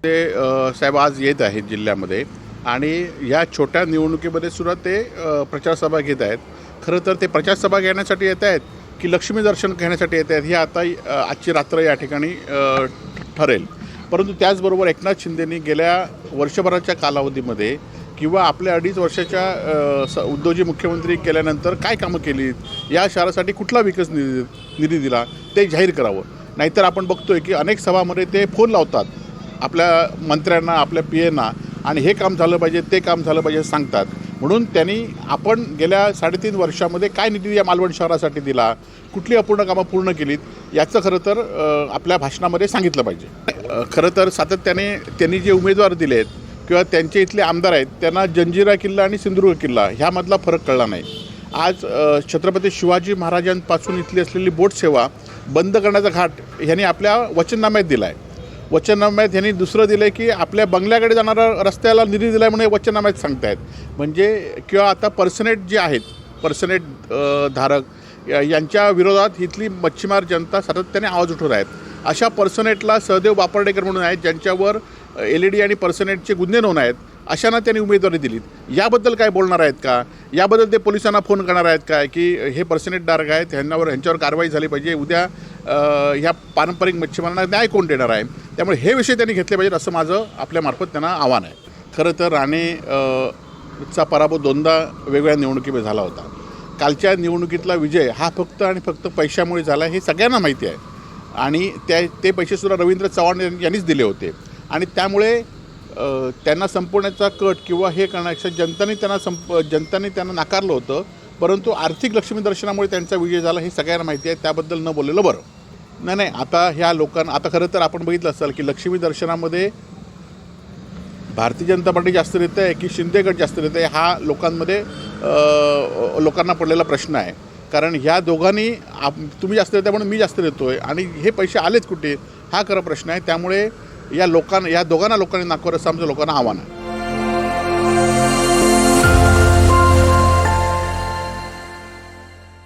साहेब आज येत आहेत जिल्ह्यामध्ये आणि या छोट्या निवडणुकीमध्ये सुद्धा ते प्रचारसभा घेत आहेत. खरं तर ते प्रचारसभा घेण्यासाठी येत आहेत की लक्ष्मी दर्शन घेण्यासाठी येत आहेत हे आता आजची रात्र या ठिकाणी ठरेल. परंतु त्याचबरोबर एकनाथ शिंदेंनी गेल्या वर्षभराच्या कालावधीमध्ये किंवा आपल्या 2.5 वर्षाच्या उद्धवजी मुख्यमंत्री केल्यानंतर काय कामं केली, या शहरासाठी कुठला विकास निधी दिला ते जाहीर करावं. नाहीतर आपण बघतोय की अनेक सभामध्ये ते फोन लावतात आपल्या मंत्र्यांना, आपल्या पीएना, आणि हे काम झालं पाहिजे, ते काम झालं पाहिजे सांगतात. म्हणून त्यांनी आपण गेल्या 3.5 वर्षामध्ये काय निधी या मालवण शहरासाठी दिला, कुठली अपूर्ण कामं पूर्ण केलीत, याचं खरं तर आपल्या भाषणामध्ये सांगितलं पाहिजे. खरं तर सातत्याने त्यांनी जे उमेदवार दिलेत किंवा त्यांचे इथले आमदार आहेत त्यांना जंजिरा किल्ला आणि सिंधुदुर्ग किल्ला ह्यामधला फरक कळला नाही. आज छत्रपती शिवाजी महाराजांपासून इथली असलेली बोट सेवा बंद करण्याचा घाट ह्यांनी आपल्या वचननाम्यात दिला आहे. वचननाम्यात ह्यांनी दुसरं दिलं आहे की आपल्या बंगल्याकडे जाणारा रस्त्याला निधी दिला आहे म्हणून वचननाम्यात सांगतायत. म्हणजे किंवा आता पर्सनेट जे आहेत, पर्सनेट धारक यांच्या विरोधात इथली मच्छीमार जनता सातत्याने आवाज उठवत आहेत. अशा पर्सनेटला सहदेव बापर्डेकर म्हणून आहेत ज्यांच्यावर LED आणि पर्सनेटचे गुन्हे नोंद आहेत, अशांना त्यांनी उमेदवारी दिलीत. याबद्दल काय बोलणार आहेत का? याबद्दल ते पोलिसांना फोन करणार आहेत काय की हे पर्सनेट धारक आहेत, ह्यांच्यावर कारवाई झाली पाहिजे, उद्या ह्या पारंपरिक मच्छीमारांना न्याय कोण देणार आहे? त्यामुळे हे विषय त्यांनी घेतले पाहिजेत असं माझं आपल्यामार्फत त्यांना आव्हान आहे. खरं तर राणे चा पराभव 2दा वेगवेगळ्या निवडणुकीमध्ये झाला होता. कालच्या निवडणुकीतला विजय हा फक्त आणि फक्त पैशामुळे झाला हे सगळ्यांना माहिती आहे. आणि ते पैसेसुद्धा रवींद्र चव्हाण यांनीच दिले होते. आणि त्यामुळे त्यांना संपवण्याचा कट किंवा हे करण्यापेक्षा जनताने त्यांना नाकारलं होतं. परंतु आर्थिक लक्ष्मी दर्शनामुळे त्यांचा विजय झाला हे सगळ्यांना माहिती आहे. त्याबद्दल न बोललेलं बरं. नाही, आता ह्या लोकांना आता खरं तर आपण बघितलं असाल की लक्ष्मी दर्शनामध्ये भारतीय जनता पार्टी जास्त देत आहे की शिंदे गट जास्त देत आहे, हा लोकांना पडलेला प्रश्न आहे. कारण ह्या दोघांनी तुम्ही जास्त देताय म्हणून मी जास्त देतो आहे आणि हे पैसे आलेच कुठे, हा खरा प्रश्न आहे. त्यामुळे या दोघांना लोकांनी नाकारलं असं आमच्या लोकांना आव्हान आहे.